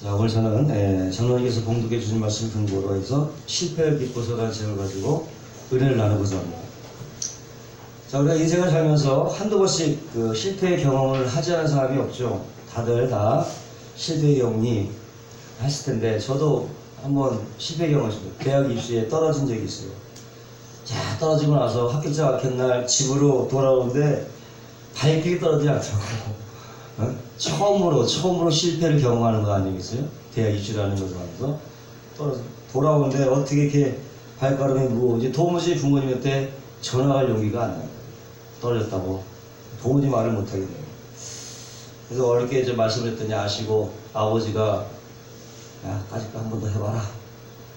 자, 오늘 저는 장로님께서 봉독해 주신 말씀을 근거로 해서 실패를 기뻐서라는 제목을 가지고 은혜를 나누고자 합니다. 자, 우리가 인생을 살면서 한두 번씩 그 실패의 경험을 하지 않은 사람이 없죠. 다들 다 실패의 경험이 했을 텐데, 저도 한번 실패 경험했습니다. 대학 입시에 떨어진 적이 있어요. 자, 떨어지고 나서 합격자 박힌 날 집으로 돌아오는데 발길이 떨어지지 않더라고요. 처음으로 실패를 경험하는 거 아니겠어요? 대학 입시라는 것을 하면서 돌아오는데 어떻게 이렇게 발걸음이 무거운지 도무지 부모님한테 전화할 용기가 안 나요. 떨어졌다고 도무지 말을 못하게 돼요. 그래서 어렵게 이제 말씀을 했더니 아시고 아버지가 야, 까짓거 한 번 더 해봐라.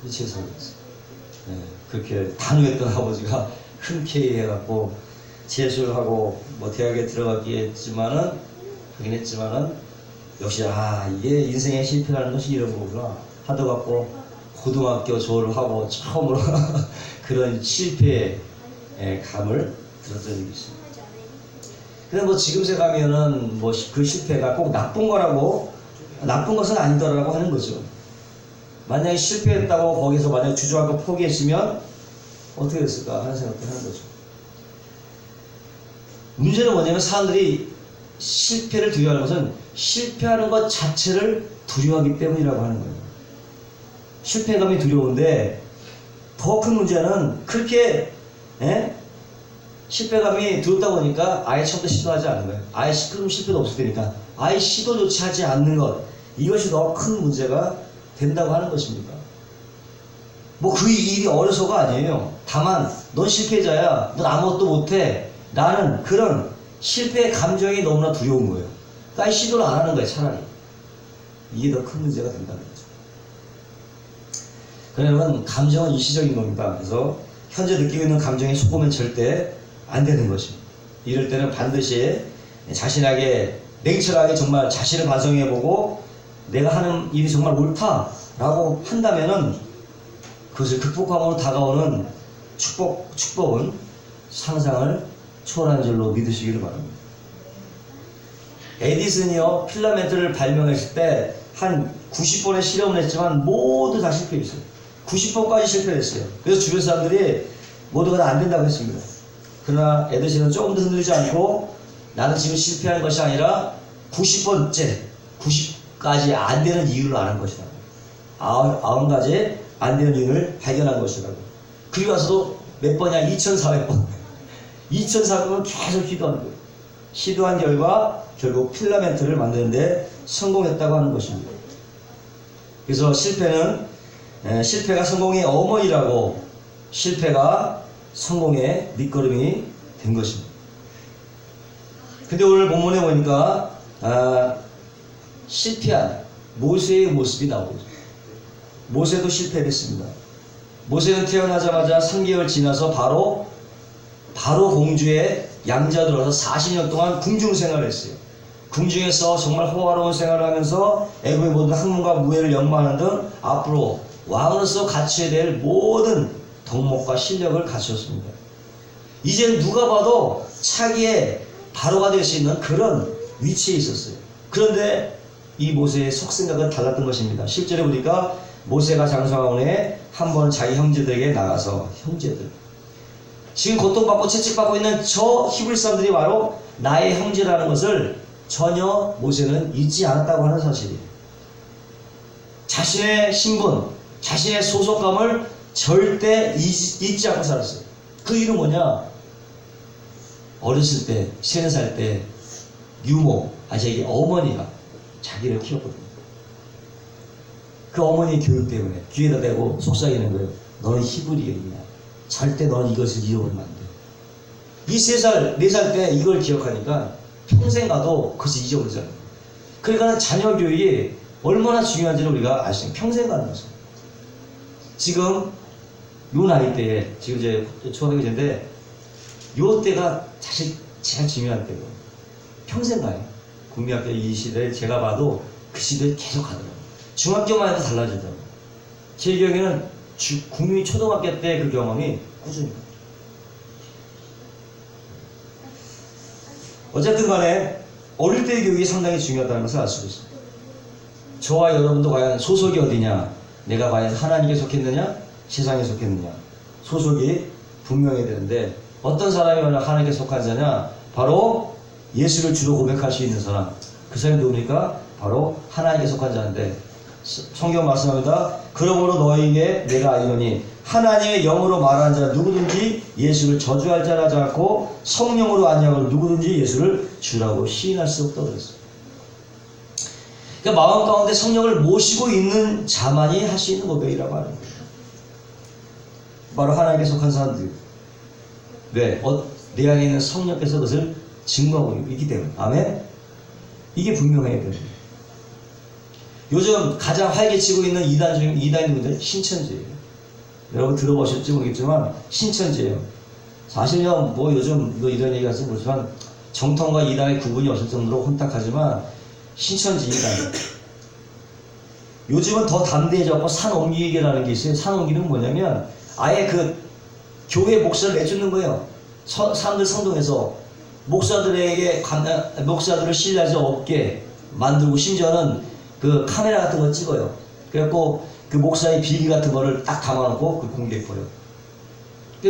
이 최선이었어요. 그렇게 단호했던 아버지가 흔쾌히 해갖고 재수를 하고 뭐 대학에 들어가긴 했지만은 역시 이게 인생의 실패라는 것이 이런 거구나 하더갖고 고등학교 졸업을 하고 처음으로 그런 실패의 감을 들었던 적이 있습니다. 근데 뭐 지금 생각하면은 뭐 그 실패가 꼭 나쁜 것은 아니더라고 하는 거죠. 만약에 실패했다고 거기서 만약 주저앉고 포기했으면 어떻게 됐을까 하는 생각도 하는 거죠. 문제는 뭐냐면 사람들이 실패를 두려워하는 것은 실패하는 것 자체를 두려워하기 때문이라고 하는 거예요. 실패감이 두려운데 더 큰 문제는 그렇게 실패감이 두렵다 보니까 아예 처음부터 시도하지 않는 거예요. 아예 그럼 실패도 없을 테니까 아예 시도조차 하지 않는 것, 이것이 더 큰 문제가 된다고 하는 것입니다. 뭐 그 일이 어려서가 아니에요. 다만 넌 실패자야, 넌 아무것도 못해 라는 그런 실패의 감정이 너무나 두려운 거예요. 그러니까 시도를 안 하는 거예요. 차라리 이게 더 큰 문제가 된다는 거죠. 그러면 감정은 일시적인 겁니다. 그래서 현재 느끼고 있는 감정에 속으면 절대 안 되는 것입니다. 이럴 때는 반드시 자신에게 냉철하게 정말 자신을 반성해보고 내가 하는 일이 정말 옳다라고 한다면은 그것을 극복함으로 다가오는 축복은 상상을 초월한 줄로 믿으시기를 바랍니다. 에디슨이요, 필라멘트를 발명했을 때 한 90번의 실험을 했지만 모두 다 실패했어요. 90번까지 실패했어요. 그래서 주변 사람들이 모두가 다 안 된다고 했습니다. 그러나 에디슨은 조금 더 흔들리지 않고 나는 지금 실패하는 것이 아니라 90까지 안 되는 이유를 아는 것이다. 90가지 안 되는 이유를 발견한 것이라고. 그리고 와서도 몇 번이야? 2400번. 2400번 계속 시도하는 거예요. 시도한 결과 결국 필라멘트를 만드는데 성공했다고 하는 것입니다. 그래서 실패가 성공의 어머니라고, 실패가 성공의 밑거름이 된 것입니다. 근데 오늘 본문에 보니까 실패한 모세의 모습이 나오죠. 모세도 실패를 했습니다. 모세는 태어나자마자 3개월 지나서 바로 공주의 양자들어서 40년 동안 궁중 생활을 했어요. 궁중에서 정말 호화로운 생활을 하면서 애국의 모든 학문과 무예를 연마하는 등 앞으로 왕으로서 갖춰야 될 모든 덕목과 실력을 갖추었습니다. 이제 누가 봐도 차기의 바로가 될 수 있는 그런 위치에 있었어요. 그런데 이 모세의 속생각은 달랐던 것입니다. 실제로 보니까 모세가 장성하오니 한 번 자기 형제들에게 나가서, 형제들, 지금 고통받고 채찍받고 있는 저 히브리 사람들이 바로 나의 형제라는 것을 전혀 모세는 잊지 않았다고 하는 사실이에요. 자신의 신분, 자신의 소속감을 절대 잊지 않고 살았어요. 그 이유는 뭐냐? 어렸을 때, 3살 때 유모, 자기 어머니가 자기를 키웠거든요. 그 어머니의 교육 때문에 귀에다 대고 속삭이는 거예요. 너는 히브리인이야. 절대 너는 이것을 잃어버리면 안 돼. 이 3살, 4살 때 이걸 기억하니까 평생 가도 그것을 잊어버리잖아요. 그러니까 자녀 교육이 얼마나 중요한지를 우리가 알 수 있는, 평생 가는 거죠. 지금 요 나이 때에, 지금 이제 초등학생인데 요 때가 사실 제일 중요한 때고 평생 가요. 국민학교 이 시대에 제가 봐도 그 시대에 계속 가더라고요. 중학교만 해도 달라지더라고요. 제 기억에는 국민 초등학교 때 그 경험이 꾸준히 가요. 어쨌든 간에 어릴 때의 교육이 상당히 중요하다는 것을 알 수 있습니다. 저와 여러분도 과연 소속이 어디냐? 내가 과연 하나님께 속했느냐? 세상에 속했느냐? 소속이 분명해야 되는데 어떤 사람이 하나님께 속한 자냐? 바로 예수를 주로 고백할 수 있는 사람. 그 사람이 누굽니까? 바로 하나님께 속한 자인데 성경 말씀합니다. 그러므로 너희에게 내가 알리노니 하나님의 영으로 말하는 자 누구든지 예수를 저주할 자라 하지 않고 성령으로 아니하고 누구든지 예수를 주라고 시인할 수 없다고 그랬어요. 그러니까 마음 가운데 성령을 모시고 있는 자만이 할 수 있는 고백이라고 하는 거예요. 바로 하나님께 속한 사람들. 왜? 내 안에 있는 성령께서 그것을 증거하고 있기 때문에. 아멘? 이게 분명해야 돼요. 요즘 가장 활개치고 있는 이단인들 신천지예요. 여러분 들어보실지 모르겠지만 신천지예요. 사실요 뭐 요즘 뭐 이런 얘기가 있으면 그렇지만 정통과 이단의 구분이 없을 정도로 혼탁하지만 신천지 이단. 요즘은 더 담대해졌고 산 옮기기라는 게 있어요. 산 옮기는 뭐냐면 아예 그 교회 목사를 내주는 거예요. 사람들 성동에서 목사들에게 목사들을 신뢰할 수 없게 만들고 심지어는 그 카메라 같은 거 찍어요. 그래갖고 그 목사의 비리 같은 거를 딱 담아놓고 그 공개해버려요.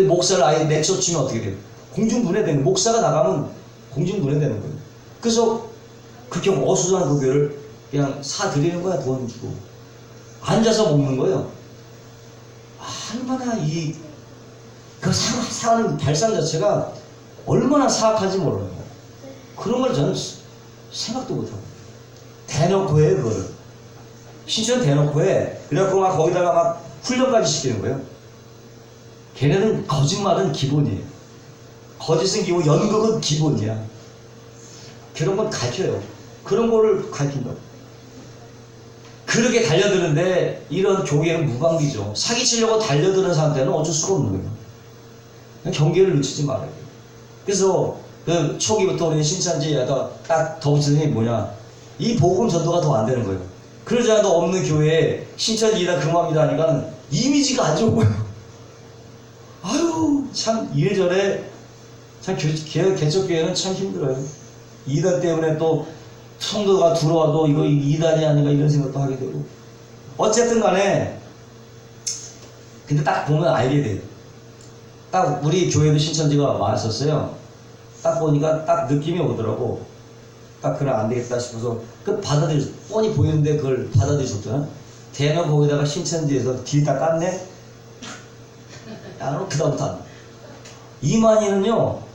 목사를 아예 내쫓으면 어떻게 돼요? 공중분해되는, 목사가 나가면 공중분해되는 거예요. 그래서 그렇게 어수선한 그 교회를 그냥 사드리는 거야. 돈 주고 앉아서 먹는 거예요. 얼마나 그 사는 발상 자체가 얼마나 사악한지 몰라요. 그런 걸 저는 생각도 못하고 대놓고 해. 그거를 신천 대놓고 해. 그래갖고 막 거기다가 막 훈련까지 시키는 거예요. 걔네는 거짓말은 기본이에요. 거짓은 기본, 연극은 기본이야. 그런 건 가르쳐요. 그런 거를 가르친다. 그렇게 달려드는데 이런 교계는 무방비죠. 사기치려고 달려드는 사람한테는 어쩔 수가 없는 거예요. 그냥 경계를 늦추지 말아야 돼요. 그래서 그 초기부터 우리 신천지에다 딱 덧붙이는 뭐냐, 이 복음 전도가 더 안 되는 거예요. 그러지 않아도 없는 교회에 신천지이다 금합이다 하니까 이미지가 안 좋은 거예요. 아유 참 이래저래 참 개척교회는 참 힘들어요. 이단 때문에 또 성도가 들어와도 이거 이단이 아닌가 이런 생각도 하게 되고. 어쨌든 간에 근데 딱 보면 알게 돼요. 딱 우리 교회도 신천지가 많았었어요. 딱 보니까 딱 느낌이 오더라고. 딱 그래 안 되겠다 싶어서 그 받아들였어. 뻔히 보이는데 그걸 받아들였었잖아. 대놓고 거기다가 신천지에서 딜 다 깠네. 야, 그 다음부터 안 돼.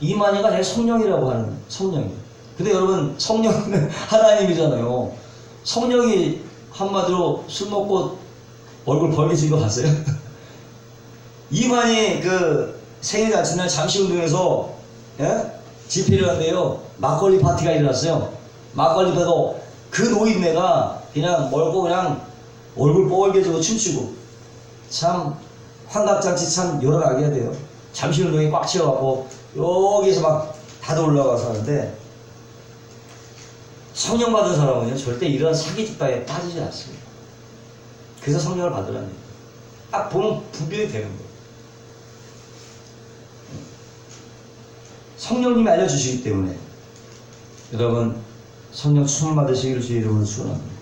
이만희가 내 성령이라고 하는 성령이. 근데 여러분 성령은 하나님이잖아요. 성령이 한마디로 술 먹고 얼굴 벌개진 거 봤어요? 이만희 그 생일 잔치날 잠시운동에서 집회를 한대요. 막걸리 파티가 일어났어요. 막걸리 파도 그 노인네가 그냥 멀고 그냥 얼굴 뻘개지고 춤추고 참 환갑잔치 참 여러 가게 해야 돼요. 잠시운동이 꽉 채워갖고 여기서 막 다들 올라가서 하는데 성령 받은 사람은요 절대 이런 사기 뒷바에 빠지지 않습니다. 그래서 성령을 받으라는 얘기예요. 딱 보면 분별이 되는 거예요. 성령님이 알려주시기 때문에 여러분 성령 충만 받으시기를 주의 이름으로 축원합니다.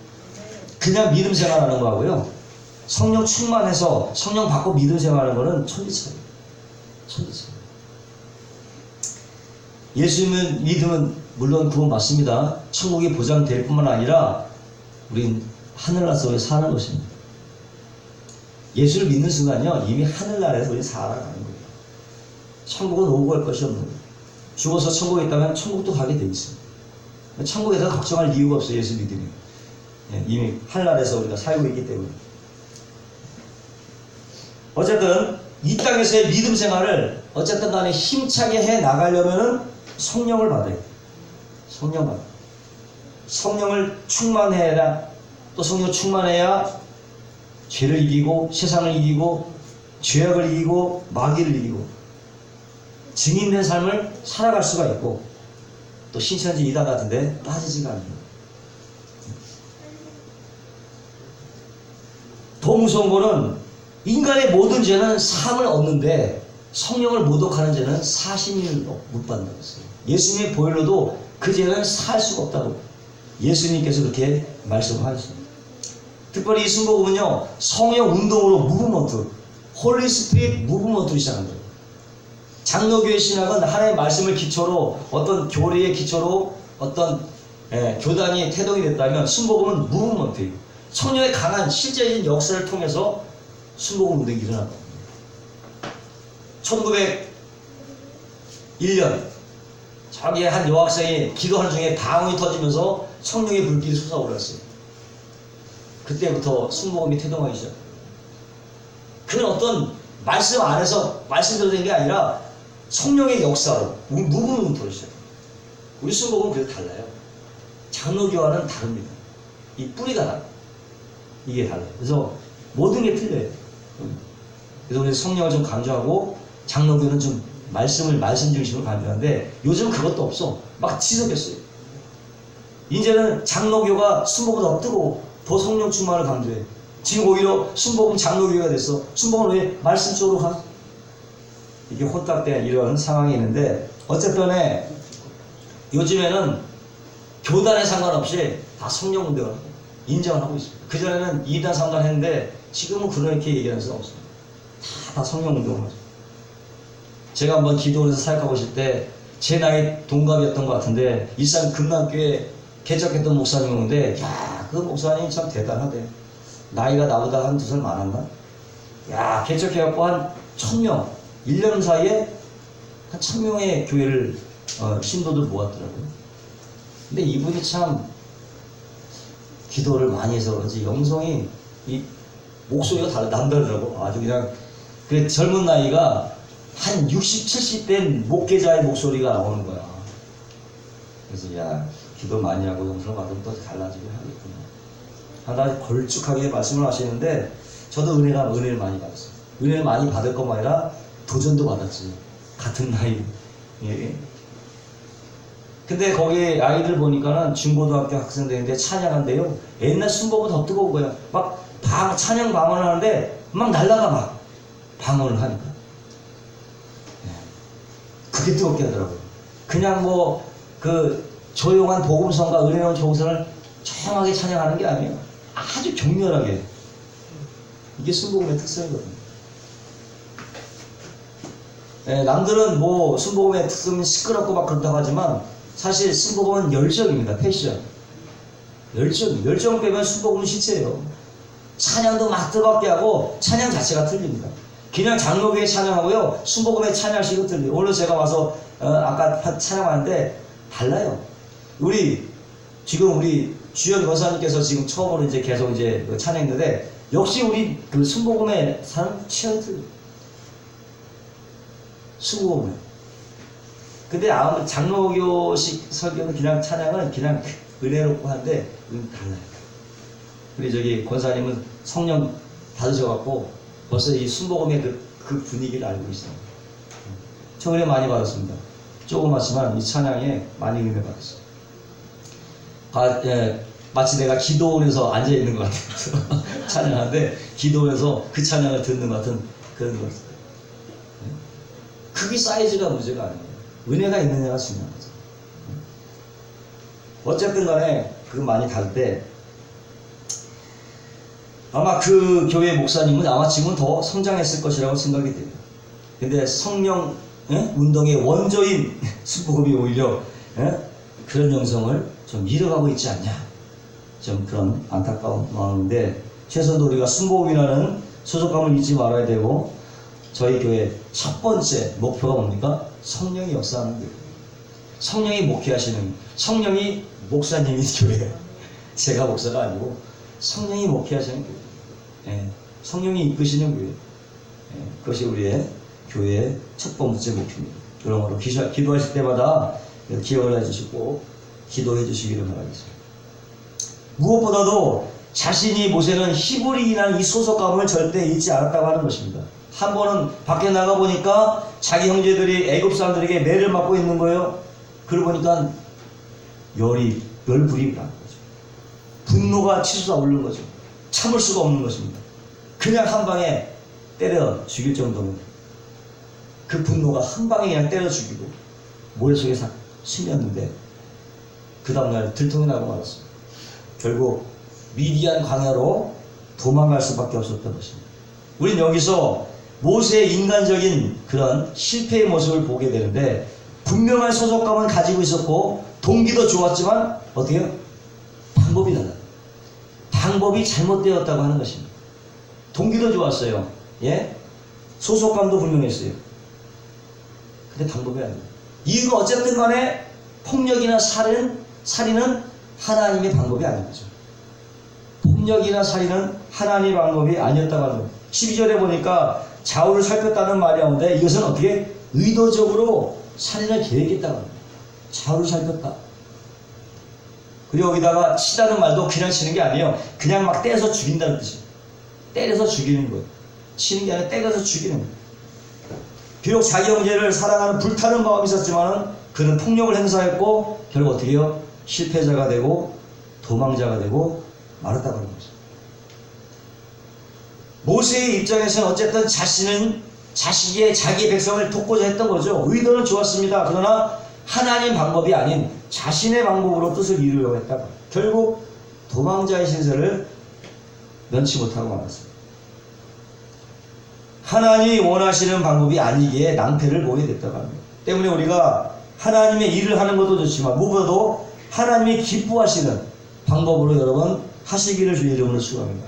그냥 믿음 생활하는 거하고요, 성령 충만해서 성령 받고 믿음 생활하는 거는 천지차이에요. 천지차이. 예수 믿음은 물론 구원 받습니다. 천국이 보장될 뿐만 아니라 우린 하늘나라 속에 사는 것입니다. 예수를 믿는 순간요 이미 하늘나라에서 우리 살아가는 거예요. 천국은 오고 갈 것이 없는 거예요. 죽어서 천국에 있다면 천국도 가게 돼 있습니다. 천국에서 걱정할 이유가 없어요. 예수 믿으면 이미 하늘나라에서 우리가 살고 있기 때문에. 어쨌든 이 땅에서의 믿음 생활을 어쨌든 간에 힘차게 해 나가려면은 성령을 받아야 돼요. 성령 받아. 성령을 충만해야, 또 성령 충만해야 죄를 이기고 세상을 이기고 죄악을 이기고 마귀를 이기고 증인된 삶을 살아갈 수가 있고, 또 신천지 이단 같은데 빠지지가 않아요. 더 무서운 거는 인간의 모든 죄는 사함을 얻는데 성령을 모독하는 죄는 사심을 못 받는다고 했어요. 예수님의 보혈로도 그 죄는 살 수가 없다고 예수님께서 그렇게 말씀하셨습니다. 특별히 이 순복음은요, 성령 운동으로 무브먼트, 홀리 스피릿 무브먼트로 시작한 거예요. 장로교회 신학은 하나님의 말씀을 기초로 어떤 교리의 기초로 어떤 교단이 태동이 됐다면 순복음은 무브먼트예요. 성령의 강한 실제적인 역사를 통해서 순복음 운동이 일어난 겁니다. 1901년 저기에 한 여학생이 기도하는 중에 방언이 터지면서 성령의 불길이 솟아올랐어요. 그때부터 순복음이 태동하기 시작해요. 그건 어떤 말씀 안에서 말씀대로 된 게 아니라 성령의 역사로 무브먼트로 시작해요. 우리 순복음은 그래서 달라요. 장로교와는 다릅니다. 이 뿌리가 달라요. 이게 달라요. 그래서 모든 게 틀려요. 그래서 우리 성령을 좀 강조하고 장로교는 좀 말씀 중심으로 강조하는데 요즘 그것도 없어. 막 뒤섞였어요. 이제는 장로교가 순복음보다 더 뜨거워. 더 성령 충만을 강조해. 지금 오히려 순복음 장로교가 됐어. 순복음은 왜 말씀 쪽으로 가? 이게 혼탁된 이런 상황이 있는데 어쨌든 요즘에는 교단에 상관없이 다 성령 운동을 인정을 하고 있습니다. 그전에는 2단 3단 했는데 지금은 그렇게 얘기하는 사람 없습니다. 다 성령 운동을 하죠. 제가 한번 기도원에서 사역하고 있을 때 제 나이 동갑이었던 것 같은데 일산 금남교회 개척했던 목사님인데 야, 그 목사님이 참 대단하대. 나이가 나보다 한 2살 많았나? 야, 개척해갖고 한 1000명 1년 사이에 한 1000명의 교회를 신도들 모았더라고요. 근데 이분이 참 기도를 많이 해서 그런지 영성이 이 목소리가 남다르더라고. 아주 그냥 그 젊은 나이가 한 60, 70 된 목회자의 목소리가 나오는 거야. 그래서 야, 기도 많이 하고 영성 받으면 또 달라지게 하겠구나. 하나 걸쭉하게 말씀을 하시는데 저도 은혜를 많이 받았어요. 은혜를 많이 받을 것만 아니라 도전도 받았지. 같은 나이. 예. 근데 거기 아이들 보니까는 중고등학교 학생들인데 찬양한대요. 옛날 순복음보다 더 뜨거운 거야. 막 찬양 방언을 하는데 막 날라가 막 방언을 하니까. 그게 뜨겁게 하더라고요. 그냥 뭐 그 조용한 복음성과 은혜로운 조성을 조용하게 찬양하는 게 아니에요. 아주 격렬하게. 이게 순복음의 특성이거든요. 남들은 뭐 순복음의 특성은 시끄럽고 막 그렇다고 하지만 사실 순복음은 열정입니다. 패션. 열정 빼면 순복음은 시체예요. 찬양도 막 뜨겁게 하고 찬양 자체가 틀립니다. 그냥 장로교회 찬양하고요 순복음의 찬양식은 틀려요. 오늘 제가 와서 아까 찬양하는데 달라요. 지금 우리 주연 권사님께서 지금 처음으로 이제 계속 이제 찬양했는데 역시 우리 그 순복음의 사람 취향이 틀려요. 순복음에. 근데 아무 장로교식 설교는 그냥 찬양은 그냥 은혜롭고 한데 달라요. 우리 저기 권사님은 성령 받으셔갖고 벌써 이 순복음의 그 분위기를 알고 있어요. 저 은혜 많이 받았습니다. 조그맣지만 이 찬양에 많이 은혜 받았어요. 마치 내가 기도원에서 앉아있는 것 같아요. 찬양하는데 기도원에서 그 찬양을 듣는 것 같은 그런 것 같아요. 크기 사이즈가 문제가 아니에요. 은혜가 있느냐가 중요한 거죠. 어쨌든 간에 그거 많이 다를 때 아마 그 교회 목사님은 아마 지금은 더 성장했을 것이라고 생각이 돼요. 근데 성령 운동의 원조인 순복음이 오히려 그런 영성을 좀 잃어가고 있지 않냐. 좀 그런 안타까운 마음인데 최소한 우리가 순복음이라는 소속감을 잊지 말아야 되고 저희 교회 첫 번째 목표가 뭡니까? 성령이 역사하는 교회. 성령이 목회하시는, 성령이 목사님이 교회. 제가 목사가 아니고 성령이 목회하시는 교회. 성령이 이끄시는 교회. 그것이 우리의 교회의 첫 번째 목표입니다. 그러므로 기도하실 때마다 기억을 해주시고 기도해 주시기를 바라겠습니다. 무엇보다도 자신이 모세는 히브리인이라는 이 소속감을 절대 잊지 않았다고 하는 것입니다. 한 번은 밖에 나가보니까 자기 형제들이 애굽 사람들에게 매를 맞고 있는 거예요. 그러고 보니까 열불이 난 거죠. 분노가 치솟아 오르는 거죠. 참을 수가 없는 것입니다. 그냥 한 방에 때려 죽일 정도면 그 분노가 한 방에 그냥 때려 죽이고 모래 속에 스며있는데 그 다음날 들통이 나고 말았어요. 결국 미디안 광야로 도망갈 수밖에 없었던 것입니다. 우린 여기서 모세의 인간적인 그런 실패의 모습을 보게 되는데, 분명한 소속감은 가지고 있었고 동기도 좋았지만 어떻게 해요? 방법이 달라요. 방법이 잘못되었다고 하는 것입니다. 동기도 좋았어요. 예? 소속감도 분명했어요. 근데 방법이 아니에요. 이유가 어쨌든 간에 폭력이나 살인은 하나님의 방법이 아닌 거죠. 폭력이나 살인은 하나님의 방법이 아니었다고 하는 거예요. 12절에 보니까 좌우를 살폈다는 말이 나오는데, 이것은 어떻게 의도적으로 살인을 계획했다고 합니다. 좌우를 살폈다. 그리고 여기다가 치다는 말도 그냥 치는 게 아니에요. 그냥 막 때려서 죽인다는 뜻이에요. 때려서 죽이는 거예요. 치는 게 아니라 때려서 죽이는 거예요. 비록 자기 형제를 사랑하는 불타는 마음이 있었지만 그는 폭력을 행사했고 결국 어떻게 해요? 실패자가 되고 도망자가 되고 말았다고 하는 거죠. 모세의 입장에서는 어쨌든 자기의 백성을 돕고자 했던 거죠. 의도는 좋았습니다. 그러나 하나님 방법이 아닌 자신의 방법으로 뜻을 이루려고 했다고. 결국 도망자의 신세를 면치 못하고 말았습니다. 하나님이 원하시는 방법이 아니기에 낭패를 보게 됐다고 합니다. 때문에 우리가 하나님의 일을 하는 것도 좋지만 무엇보다도 하나님이 기뻐하시는 방법으로 여러분 하시기를 주의 이름으로 축원합니다.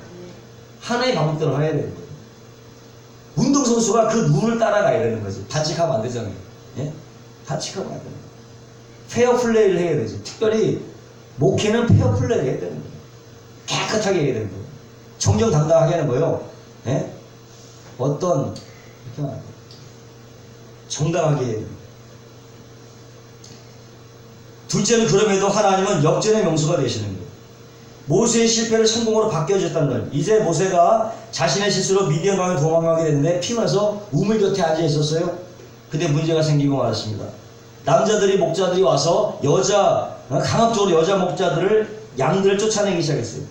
하나의 방법대로 해야 되는 거예요. 운동선수가 그 룰을 따라가야 되는 거지. 반칙하면 안 되잖아요. 예? 반칙하면 안 되는 거예요. 페어플레이를 해야 되죠. 특별히 목회는 페어플레이를 해야 되는 거예요. 깨끗하게 해야 되는 거예요. 정정당당하게 하는 거예요. 예? 어떤 이렇게 하면 안 돼요. 정당하게 해야 됩니다. 둘째는 그럼에도 하나님은 역전의 명수가 되시는 거예요. 모세의 실패를 성공으로 바뀌어줬다는 거예요. 이제 모세가 자신의 실수로 미디안 강에 도망가게 됐는데 피면서 우물 곁에 앉아 있었어요. 근데 문제가 생기고 말았습니다. 남자들이 목자들이 와서 강압적으로 여자 목자들을 양들을 쫓아내기 시작했어요.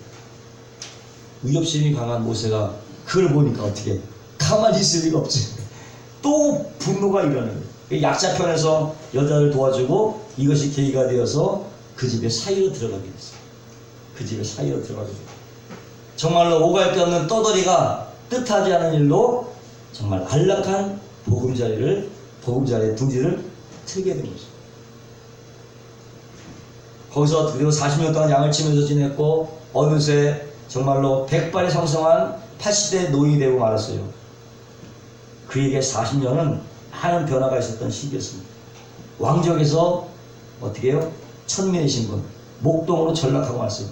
의협심이 강한 모세가 그걸 보니까 어떻게 가만히 있을 리가 없지. 또 분노가 일어나는 거예요. 약자 편에서 여자를 도와주고 이것이 계기가 되어서 그 집에 사이로 들어가게 됐어요. 그 집에 사이로 들어가게 됐어요. 정말로 오갈 데 없는 떠돌이가 뜻하지 않은 일로 정말 안락한 보금자리의 둥지를 틀게 된 거죠. 거기서 그리고 40년 동안 양을 치면서 지냈고 어느새 정말로 백발이 성성한 80대 노인이 되고 말았어요. 그에게 40년은 많은 변화가 있었던 시기였습니다. 왕족에서 어떻게 해요? 천민의 신분 목동으로 전락하고 왔어요.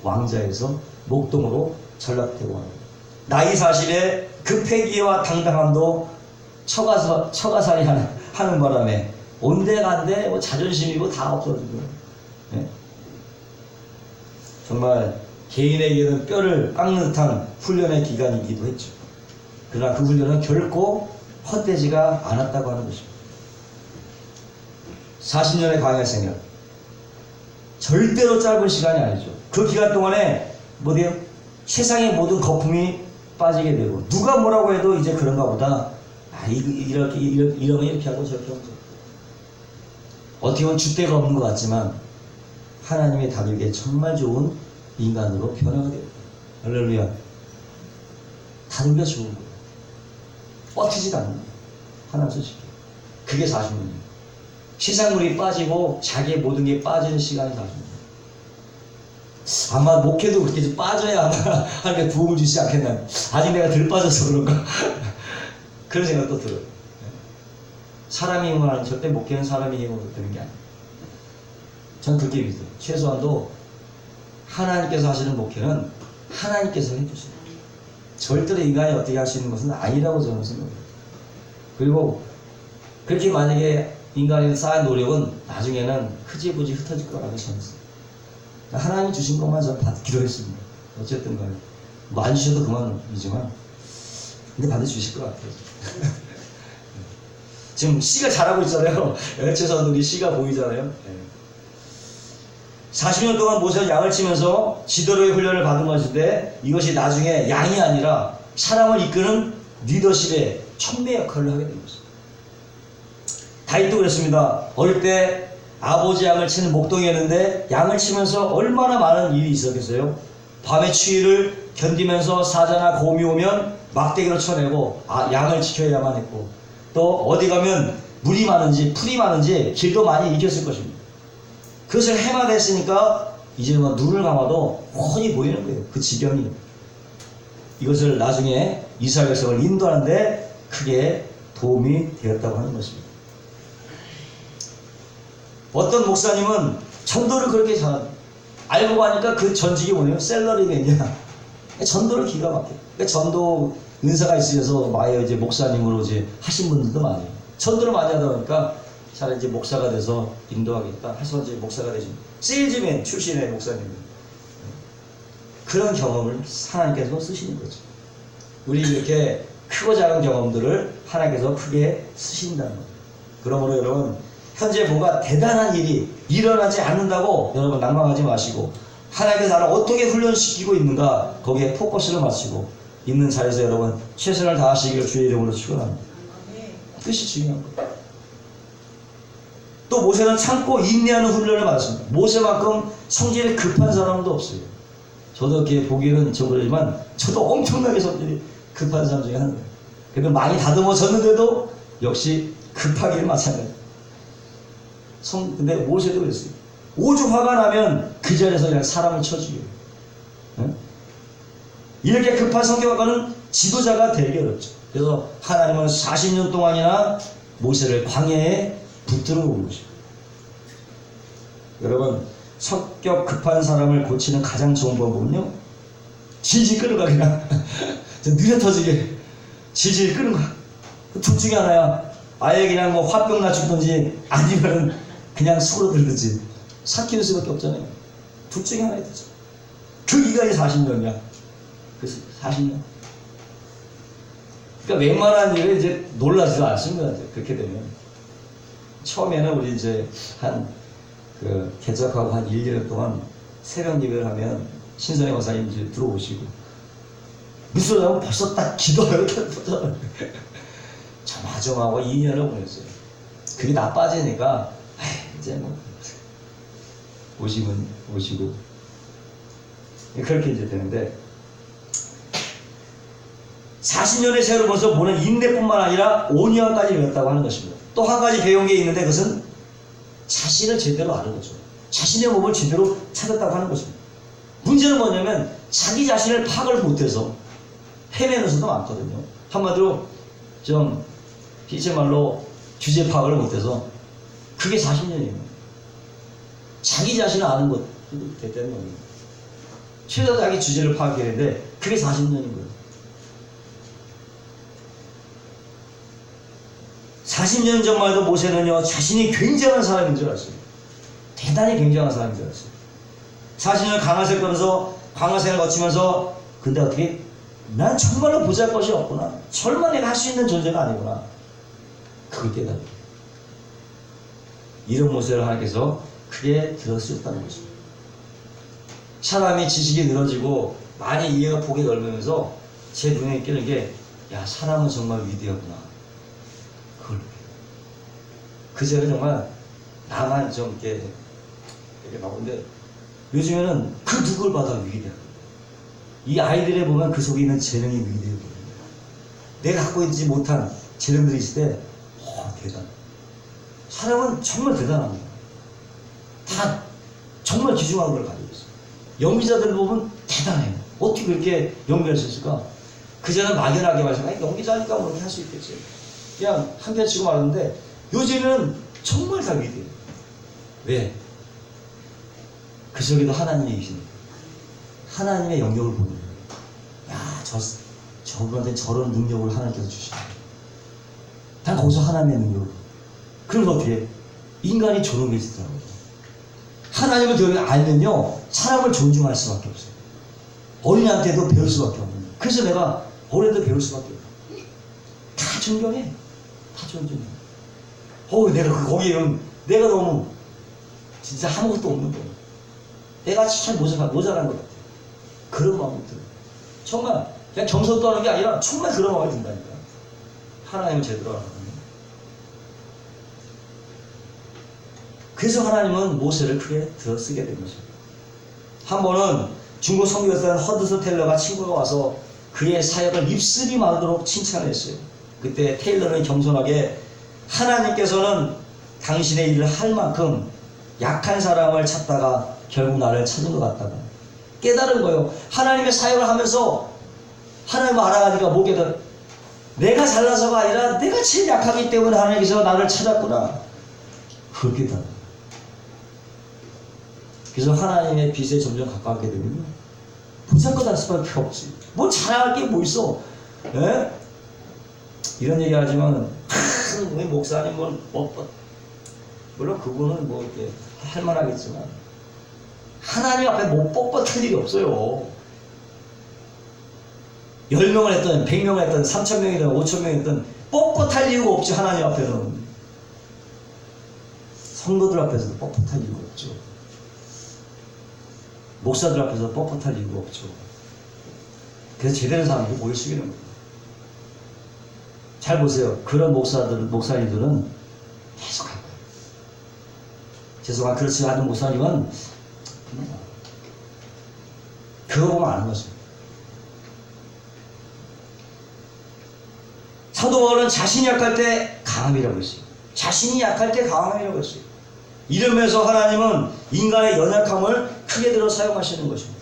왕자에서 목동으로 전락되고 왔어요. 나이 40에 그 패기와 당당함도 처가살이 하는 바람에 온데간데 뭐 자존심이고 다 없어지고, 네? 정말 개인에게는 뼈를 깎는 듯한 훈련의 기간이기도 했죠. 그러나 그 훈련은 결코 헛되지가 않았다고 하는 것입니다. 40년의 광야 생활 절대로 짧은 시간이 아니죠. 그 기간 동안에 뭐래요? 세상의 모든 거품이 빠지게 되고 누가 뭐라고 해도 이제 그런가 보다. 이러면 이렇게 하고 저렇게 하고 어떻게 보면 줏대가 없는 것 같지만 하나님의 다루기에 정말 좋은 인간으로 변화가 됩니다. 할렐루야. 다루기가 좋은 거예요. 뻗치지도 않는 거예요. 하나님 솔직히 그게 40년이에요. 세상물이 빠지고 자기의 모든 게 빠지는 시간이 40년. 아마 목회도 그렇게 좀 빠져야 아마 하나님께 도움을 주시지 않겠나. 아직 내가 덜 빠져서 그런가. 그런 생각도 들어요. 사람이 힘을 하는 절대 목회는 사람이 힘으로 되는 게 아니에요. 전 그렇게 믿어요. 최소한도 하나님께서 하시는 목회는 하나님께서 해주세요. 절대로 인간이 어떻게 할 수 있는 것은 아니라고 저는 생각해요. 그리고 그렇게 만약에 인간이 쌓은 노력은 나중에는 흐지부지 흩어질 거라고 저는 하나님이 주신 것만 저는 받기로 했습니다. 어쨌든 간에 뭐 안 주셔도 그만이지만 근데 반드시 주실 것 같아요. 지금 씨가 자라고 있잖아요. 최소한 우리 씨가 보이잖아요. 40년 동안 모세가 양을 치면서 지도로의 훈련을 받은 것인데 이것이 나중에 양이 아니라 사람을 이끄는 리더십의 촉매 역할을 하게 된 것입니다. 다윗도 그랬습니다. 어릴 때 아버지 양을 치는 목동이었는데 양을 치면서 얼마나 많은 일이 있었겠어요. 밤의 추위를 견디면서 사자나 곰이 오면 막대기로 쳐내고 양을 지켜야만 했고, 또 어디 가면 물이 많은지 풀이 많은지 길도 많이 익혔을 것입니다. 그것을 해마다 했으니까 이제 뭐 눈을 감아도 훤히 보이는 거예요. 그 지경이. 이것을 나중에 이스라엘 백성을 인도하는데 크게 도움이 되었다고 하는 것입니다. 어떤 목사님은 전도를 그렇게 잘 알고 보니까 그 전직이 뭐냐면 셀러리맨이야. 전도를 기가 막혀. 그러니까 전도 은사가 있으셔서 마에 이제 목사님으로 이제 하신 분들도 많아요. 전도를 많이 하다 보니까 잘 이제 목사가 돼서 인도하겠다 해서 이제 목사가 되신 세일즈맨 출신의 목사님. 그런 경험을 하나님께서 쓰시는 거죠. 우리 이렇게 크고 작은 경험들을 하나님께서 크게 쓰신다는 거예요. 그러므로 여러분, 현재 뭔가 대단한 일이 일어나지 않는다고 여러분 낭망하지 마시고, 하나님께서 나를 어떻게 훈련시키고 있는가 거기에 포커스를 맞추고 있는 자리에서 여러분 최선을 다하시기를 주의 이름으로 축원합니다. 뜻이 중요한 거예요. 또 모세는 참고 인내하는 훈련을 받았습니다. 모세만큼 성질이 급한 사람도 없어요. 저도 이렇게 보기에는 저그러지만 저도 엄청나게 성질이 급한 사람 중에 하나예요. 그래도 많이 다듬어졌는데도 역시 급하기는 마찬가지예요. 근데 모세도 그랬어요. 오죽 화가 나면 그 자리에서 그냥 사람을 쳐 죽여요. 이렇게 급한 성격과는 지도자가 되기 어렵죠. 그래서 하나님은 40년 동안이나 모세를 광야에 붙들어 놓은 것입니다. 여러분, 성격 급한 사람을 고치는 가장 좋은 방법은요, 질질 끄는 거야. 그냥 느려 터지게 질질 끄는 거야. 둘 중에 하나야. 아예 그냥 뭐 화병 낮추든지 아니면 그냥 수그러들든지 삭히는 수밖에 없잖아요. 둘 중에 하나야 되죠. 그 기간이 40년이야. 그래서 40년. 그러니까 웬만한 일에 이제 놀라지도 않습니다. 이제 그렇게 되면. 처음에는 우리 이제 개척하고 한 1년 동안 새벽 예배를 하면 신선의 권사님 이제 들어오시고, 무슨 소리 하면 벌써 딱 기도하고 조마조마하고 2년을 보냈어요. 그게 나빠지니까, 이제 뭐, 오시고. 그렇게 이제 되는데, 40년의 세월을 벌써 보는 인내뿐만 아니라 온유함까지 배웠다고 하는 것입니다. 또 한 가지 배운 게 있는데 그것은 자신을 제대로 아는 거죠. 자신의 몸을 제대로 찾았다고 하는 것입니다. 문제는 뭐냐면 자기 자신을 파악을 못해서 헤매는 수도 많거든요. 한마디로 좀 빛의 말로 주제 파악을 못해서 그게 40년이에요. 자기 자신을 아는 것 됐다는 거예요. 최소 자기 주제를 파악해야 되는데 그게 40년인 거예요. 40년 전만 해도 모세는요, 자신이 굉장한 사람인 줄 알았어요. 대단히 굉장한 사람인 줄 알았어요. 40년 강화생 거면서 강화생을 거치면서, 근데 어떻게 난 정말로 보잘것이 없구나, 설마 내가 할 수 있는 존재가 아니구나, 그걸 깨달아요. 이런 모세를 하나님께서 크게 들어쓰셨다는 것입니다. 사람이 지식이 늘어지고 많이 이해가 폭이 넓으면서 제 눈에 끼는 게, 야, 사람은 정말 위대하구나, 그걸 느껴요. 그전에 정말 나만 좀 이렇게 나오는데, 요즘에는 그 누굴 봐도 위대하고, 이 아이들에 보면 그 속에 있는 재능이 위대해 보여요. 내가 갖고 있지 못한 재능들이 있을 때, 대단해. 사람은 정말 대단합니다. 다 정말 귀중한 걸 가지고 있어요. 연기자들 보면 대단해요. 어떻게 그렇게 연기할 수 있을까? 그전에는 막연하게 말해서, 연기자니까 뭐 이렇게 할 수 있겠지, 그냥 한 편 치고 말았는데, 요즘에는 정말 다 위대해요. 왜? 그 속에도 하나님이 계시네. 하나님의 영역을 보는 거예요. 야, 저분한테 저런 능력을 하나님께서 주시네. 난 거기서 하나님의 능력을. 그럼 어떻게 해? 인간이 저런 게 있더라고요. 하나님을 더 알면요, 사람을 존중할 수밖에 없어요. 어린이한테도 배울 수밖에 없는 거예요. 그래서 내가 어린이한테 배울 수밖에 없어요. 다 존경해. 다 존중해. 내가 거기에는 내가 너무 진짜 아무것도 없는 거예요. 내가 참 모자란 것 같아요. 그런 마음이 들어요. 정말 그냥 겸손도 하는 게 아니라 정말 그런 마음이 든다니까. 하나님을 제대로 알아가면. 그래서 하나님은 모세를 크게 들어쓰게 된 것입니다. 한 번은 중국 선교였던 허드슨 테일러가 친구가 와서 그의 사역을 입술이 마르도록 칭찬을 했어요. 그때 테일러는 겸손하게 하나님께서는 당신의 일을 할 만큼 약한 사람을 찾다가 결국 나를 찾은 것 같다고 깨달은 거예요. 하나님의 사역을 하면서 하나님을 알아가니까 뭐게든 내가 잘나서가 아니라 내가 제일 약하기 때문에 하나님께서 나를 찾았구나. 그렇게 다. 그래서 하나님의 빛에 점점 가까워하게 되면요, 보잘것 할 수밖에 없지. 뭐 자랑할 게 뭐 있어? 예? 이런 얘기 하지만 우리 목사님 물론 그거는 뭐 이렇게 할 만하겠지만 하나님 앞에 못 뻣뻣할 일이 없어요. 10명을 했든 100명을 했든 3,000명이든 5,000명이든 뻣뻣할 이유가 없지. 하나님 앞에는 성도들 앞에서도 뻣뻣할 이유가 없죠. 목사들 앞에서 뻣뻣할 이유가 없죠. 그래서 제대로 사람들이 모여 숙이는 거예요. 잘 보세요. 그런 목사님들은 계속 할 거예요. 죄송한 그렇지 않은 목사님은 그거 보면 아는 거죠. 사도 바울은 자신이 약할 때 강함이라고 했어요. 자신이 약할 때 강함이라고 했어요. 이러면서 하나님은 인간의 연약함을 크게 들어 사용하시는 것입니다.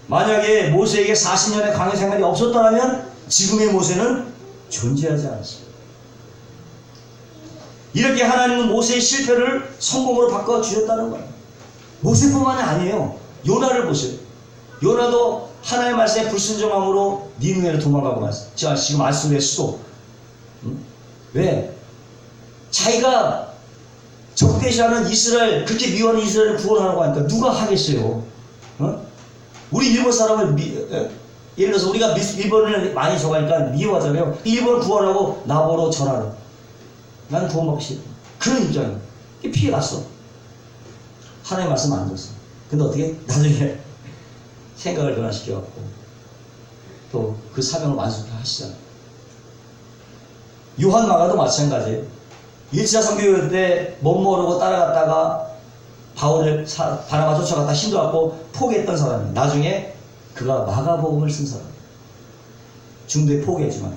만약에 모세에게 40년의 광야 생활이 없었다면 지금의 모세는 존재하지 않았습니다. 이렇게 하나님은 모세의 실패를 성공으로 바꿔주셨다는 거예요. 모세뿐만이 아니에요. 요나를 보세요. 요나도 하나님의 말씀에 불순종함으로 니느웨로 도망가고 말았어요. 자, 지금 아수르의 수도. 왜? 자기가 적대시하는 이스라엘, 그렇게 미워하는 이스라엘을 구원하라고 하니까 누가 하겠어요? 우리 일본 사람을 예를 들어서 우리가 일본을 많이 좋아하니까 미워하잖아요. 일본을 구원하고 나보러 전화를. 난 구원받기 싫다. 그런 입장이에요. 피해갔어. 하나님의 말씀 안 들었어. 근데 어떻게? 나중에 생각을 변화시켜갖고 또 그 사명을 완수케 하시잖아요. 요한 마가도 마찬가지예요. 1차 선교회 때 못 모르고 따라갔다가 바울을 바나바 쫓아갔다 힘들어갖고 포기했던 사람이 나중에 그가 마가복음을 쓴 사람. 중도에 포기했지만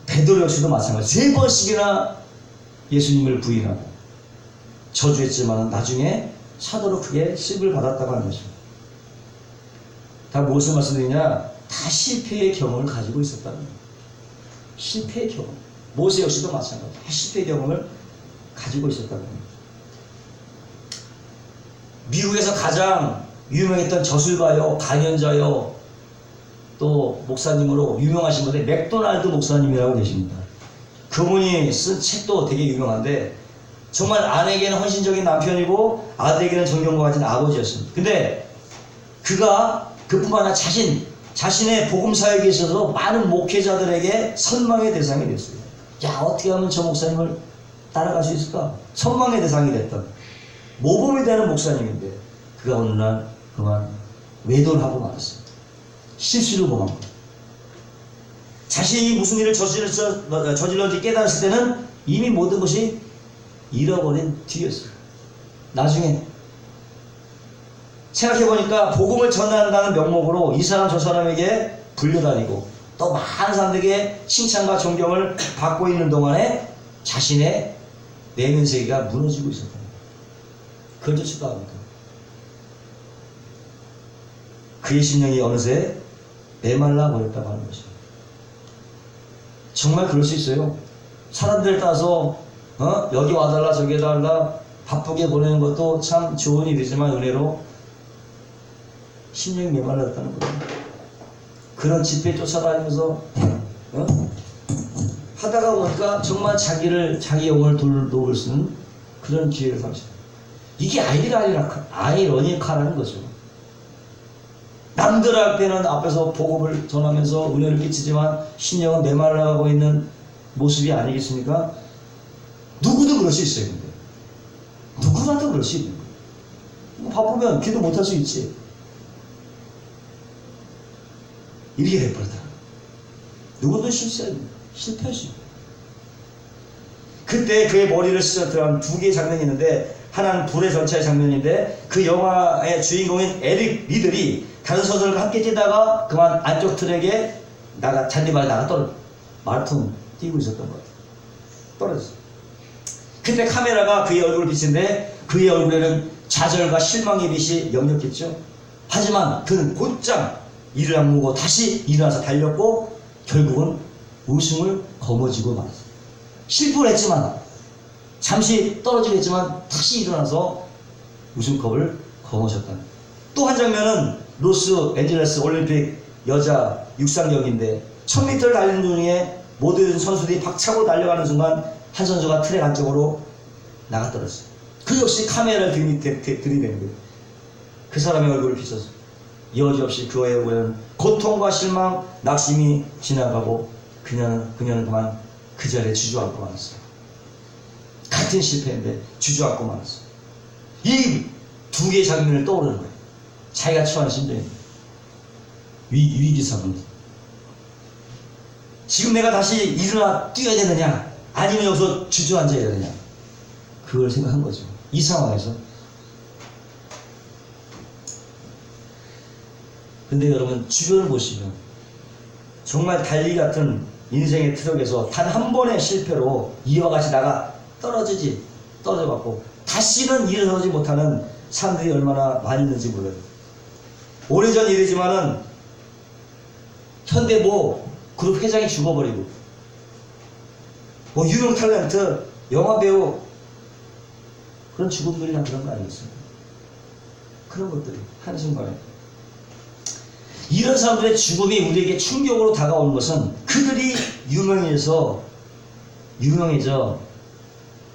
베드로 역시도 마찬가지. 3번씩이나 예수님을 부인하고 저주했지만 나중에 사도로 크게 습을 받았다고 하는 것입니다. 다 무엇을 말씀드리냐? 다 실패의 경험을 가지고 있었다는 거예요. 실패의 경험. 모세 역시도 마찬가지. 다 실패의 경험을 가지고 있었다는 거예요. 미국에서 가장 유명했던 저술가요, 강연자요, 또 목사님으로 유명하신 분이 맥도날드 목사님이라고 계십니다. 그분이 쓴 책도 되게 유명한데 정말 아내에게는 헌신적인 남편이고 아들에게는 정경과 같은 아버지였습니다. 근데 그가 그뿐만 아니라 자신의 복음 사역에 있어서 많은 목회자들에게 선망의 대상이 됐어요. 야, 어떻게 하면 저 목사님을 따라갈 수 있을까? 선망의 대상이 됐던 모범이 되는 목사님인데 그가 어느 날 그만 외도를 하고 말았습니다. 실수를 범한 거예요. 자신이 무슨 일을 저질렀는지 깨달았을 때는 이미 모든 것이 잃어버린 뒤였어요. 나중에 생각해보니까 복음을 전한다는 명목으로 이 사람 저 사람에게 불려다니고 또 많은 사람들에게 칭찬과 존경을 받고 있는 동안에 자신의 내면 세계가 무너지고 있었다. 건져치도 않을까. 그의 심령이 어느새 메말라 버렸다고 하는 것입니다. 정말 그럴 수 있어요. 사람들 따라서 여기 와달라 저기 해달라 바쁘게 보내는 것도 참 좋은 일이지만 은혜로 심령이 메말랐다는 거예요. 그런 집회 쫓아다니면서 하다가 보니까 정말 자기 영혼을 돌볼 수 있는 그런 기회를 삼습니다. 이게 아이러니카라는 거죠. 남들 앞에는 앞에서 복음을 전하면서 은혜를 끼치지만 심령은 메말라가고 있는 모습이 아니겠습니까? 누구도 그럴 수 있어요. 근데 누구라도 그럴 수 있는 거예요. 뭐 바쁘면 기도 못할 수 있지. 이렇게 돼버렸다. 누구도 실패할 수 있고. 그때 그의 머리를 스쳐들어간 2개의 장면이 있는데 하나는 불의 전차의 장면인데 그 영화의 주인공인 에릭 리들이 다른 선수들과 함께 뛰다가 그만 안쪽 트랙에 잔디바에 마라톤 뛰고 있었던 것 같아요. 떨어졌어요. 그때 카메라가 그의 얼굴을 비치는데 그의 얼굴에는 좌절과 실망의 빛이 역력했죠. 하지만 그는 곧장 이를 악물고 다시 일어나서 달렸고 결국은 우승을 거머쥐고 말았어요. 실패를 했지만 잠시 떨어지겠지만 다시 일어나서 우승컵을 거머쥐었다. 또 한 장면은 로스앤젤레스 올림픽 여자 육상 경기인데 1000m를 달리는 중에 모든 선수들이 박차고 달려가는 순간 한 선수가 트랙 안쪽으로 나가떨어졌어요. 그 역시 카메라를 들이대는 거예요. 그 사람의 얼굴을 비춰서 여지없이 그의 얼굴에는 고통과 실망, 낙심이 지나가고 그녀는 그만 그 자리에 주저앉고 말았어요. 같은 실패인데 주저앉고 말았어요. 이 두 개의 장면을 떠오르는 거예요. 자기가 처한 심정이 위기 상황. 지금 내가 다시 일어나 뛰어야 되느냐 아니면 여기서 주저앉아야 되느냐 그걸 생각한 거죠. 이 상황에서. 근데 여러분 주변을 보시면 정말 달리 같은 인생의 트럭에서 단 한 번의 실패로 이와 같이 나가 떨어져갖고 다시는 일어서지 못하는 사람들이 얼마나 많이 있는지 몰라요. 오래전 일이지만은 현대 그룹 회장이 죽어버리고 유명 탤런트, 영화배우 그런 죽음들이나 그런 거 아니겠습니까? 그런 것들이 한순간에 이런 사람들의 죽음이 우리에게 충격으로 다가오는 것은 그들이 유명해져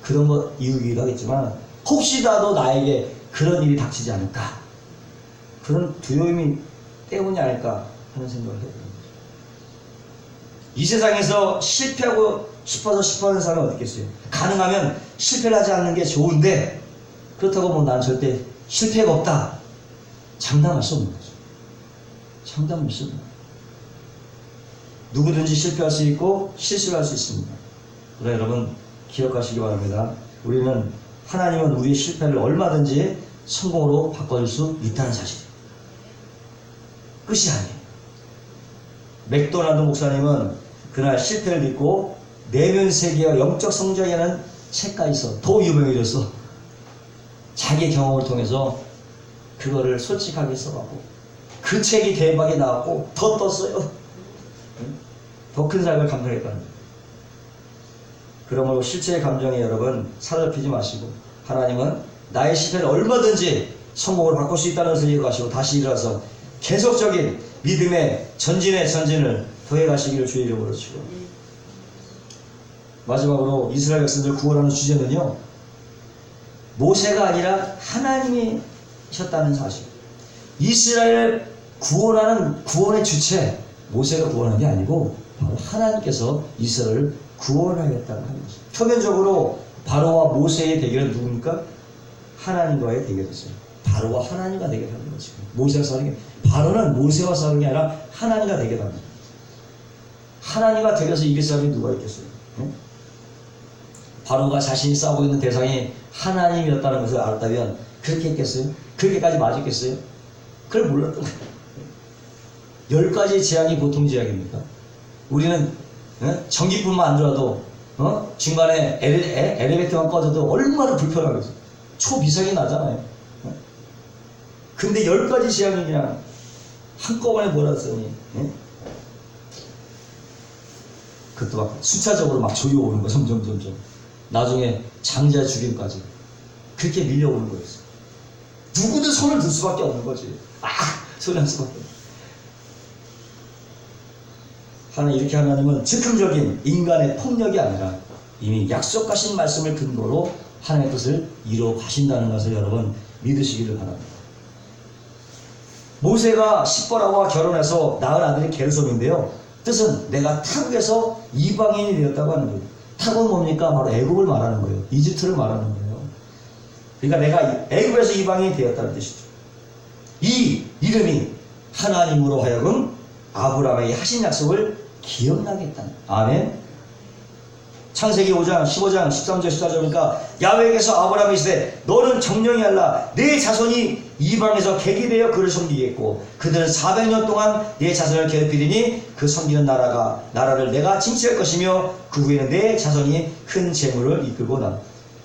그런 것 이유이기도 하겠지만 혹시라도 나에게 그런 일이 닥치지 않을까 그런 두려움이 때문이 아닐까 하는 생각을 해요. 이 세상에서 실패하고 싶어하는 사람은 어떻겠어요? 가능하면 실패를 하지 않는 게 좋은데 그렇다고 난 절대 실패가 없다 장담할 수 없는 거죠. 장담할 수 없는 거예요. 누구든지 실패할 수 있고 실수를 할 수 있습니다. 그러나 여러분 기억하시기 바랍니다. 하나님은 우리의 실패를 얼마든지 성공으로 바꿔줄 수 있다는 사실이에요. 끝이 아니에요. 맥도날드 목사님은 그날 실패를 믿고 내면 세계와 영적 성장이라는 책까지 써 더 유명해졌어. 자기 경험을 통해서 그거를 솔직하게 써갖고 그 책이 대박이 나왔고 더 떴어요. 더 큰 삶을 감당했다는 거예요. 그러므로 실체의 감정에 여러분 사로잡히지 마시고 하나님은 나의 실패를 얼마든지 성공으로 바꿀 수 있다는 것을 이해하시고 다시 일어나서 계속적인 믿음의 전진을 더해가시기를 주의 이름으로 주고 마지막으로 이스라엘 백성들을 구원하는 주제는요 모세가 아니라 하나님이셨다는 사실. 이스라엘을 구원하는 구원의 주체 모세가 구원한 게 아니고 바로 하나님께서 이스라엘을 구원하겠다는 하는 것입니다. 표면적으로 바로와 모세의 대결은 누굽니까? 하나님과의 대결이었어요. 바로와 하나님과 대결하는 거죠. 모세와 싸우는 게 바로는 모세와 싸우는 게 아니라 하나님과 대결합니다. 하나님과 대결해서 이길 사람이 누가 있겠어요? 응? 바로가 자신이 싸우고 있는 대상이 하나님이었다는 것을 알았다면 그렇게 했겠어요? 그렇게까지 맞았겠어요? 그걸 몰랐던 거예요. 10가지 재앙이 보통 재앙입니까? 우리는 전기뿐만 안 들어도 중간에 엘리베이터만 꺼져도 얼마나 불편하겠어요. 초비상이 나잖아요. 근데 10가지 재앙이 그냥 한꺼번에 몰았으니 그것도 막 수차적으로 막 조여오는 거 점점 나중에 장자 죽임까지 그렇게 밀려오는 거였어요. 누구든 손을 들 수밖에 없는 거지. 손을 할 수밖에 없어요. 이렇게 하나님은 즉흥적인 인간의 폭력이 아니라 이미 약속하신 말씀을 근거로 하나님의 뜻을 이루어 가신다는 것을 여러분 믿으시기를 바랍니다. 모세가 십보라와 결혼해서 낳은 아들이 게르솜인데요. 뜻은 내가 타국에서 이방인이 되었다고 하는 거예요. 타국은 뭡니까? 바로 애국을 말하는 거예요. 이집트를 말하는 거예요. 그러니까 내가 애국에서 이방인이 되었다는 뜻이죠. 이 이름이 하나님으로 하여금 아브라함에게 하신 약속을 기억나겠다는. 아멘. 창세기 5장 15장 13절 14절 보니까 야훼께서 아브라함에 이르시되 너는 정령히 하라. 내 자손이 이방에서 객이 되어 그를 섬기겠고 그들은 400년 동안 내 자손을 괴롭히리니 그 섬기는 나라를 내가 징치할 것이며 그 후에는 내 자손이 큰 재물을 이끌고 나.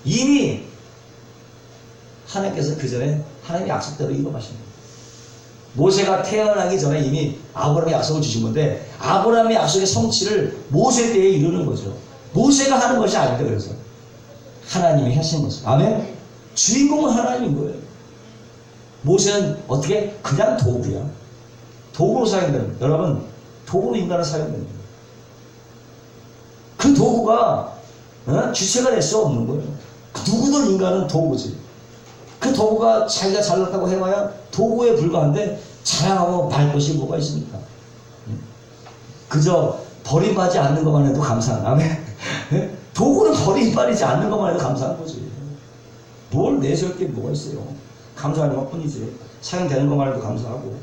이미 하나님께서 그 전에 하나님의 약속대로 이루어가십니다. 모세가 태어나기 전에 이미 아브라함의 약속을 주신 건데 아브라함의 약속의 성취를 모세 때에 이루는 거죠. 모세가 하는 것이 아니다. 그래서 하나님이 하신 거죠. 아멘. 주인공은 하나님인 거예요. 모세는 어떻게? 그냥 도구야. 도구로 사용되는. 여러분, 도구로 인간을 사용됩니다. 그 도구가 주체가 될 수 없는 거예요. 누구든 인간은 도구지. 그 도구가 자기가 잘났다고 해봐야 도구에 불과한데 자랑하고 말 것이 뭐가 있습니까? 그저 버림받지 않는 것만 해도 감사한. 아멘. 도구는 버림받지 않는 것만 해도 감사한 거지. 뭘 내세울 게 뭐가 있어요. 감사하는 것 뿐이지. 사용되는 것만 해도 감사하고.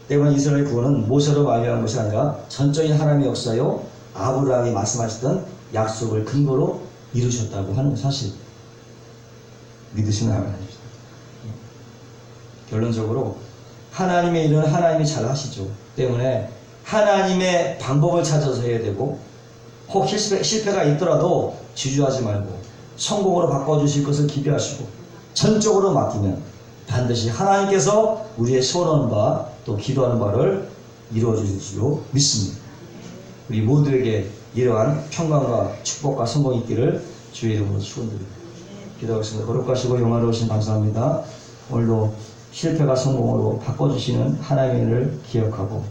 때문에 이스라엘 구원은 모세로 말미암은 것이 아니라 전적인 하나님의 역사요 아브라함이 말씀하셨던 약속을 근거로 이루셨다고 하는 사실 믿으시면 하나님입니다. 결론적으로 하나님의 일은 하나님이 잘 하시죠. 때문에 하나님의 방법을 찾아서 해야 되고 혹 실패가 있더라도 주저하지 말고 성공으로 바꿔주실 것을 기대하시고 전적으로 맡기면 반드시 하나님께서 우리의 소원하는 바 또 기도하는 바를 이루어 주시기로 믿습니다. 우리 모두에게 이러한 평강과 축복과 성공이 있기를 주의 이름으로 축원드립니다. 기도하겠습니다. 거룩하시고 영화로우신 감사합니다. 오늘도 실패가 성공으로 바꿔주시는 하나님의 일을 기억하고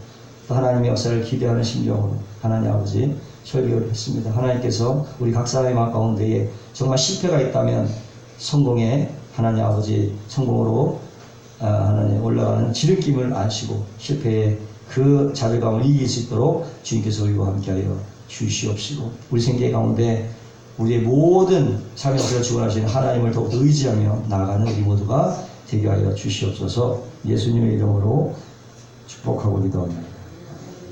또 하나님의 역사를 기대하는 심정으로 하나님 아버지 설교를 했습니다. 하나님께서 우리 각 사람의 마음 가운데에 정말 실패가 있다면 성공에 하나님 아버지 성공으로 하나님 올라가는 지름길을 아시고 실패의 그 좌절감을 이길 수 있도록 주님께서 우리와 함께하여 주시옵시고 우리 생계 가운데 우리의 모든 삶의 역사를 주관하시는 하나님을 더욱 의지하며 나아가는 우리 모두가 되게 하여 주시옵소서. 예수님의 이름으로 축복하고 기도합니다.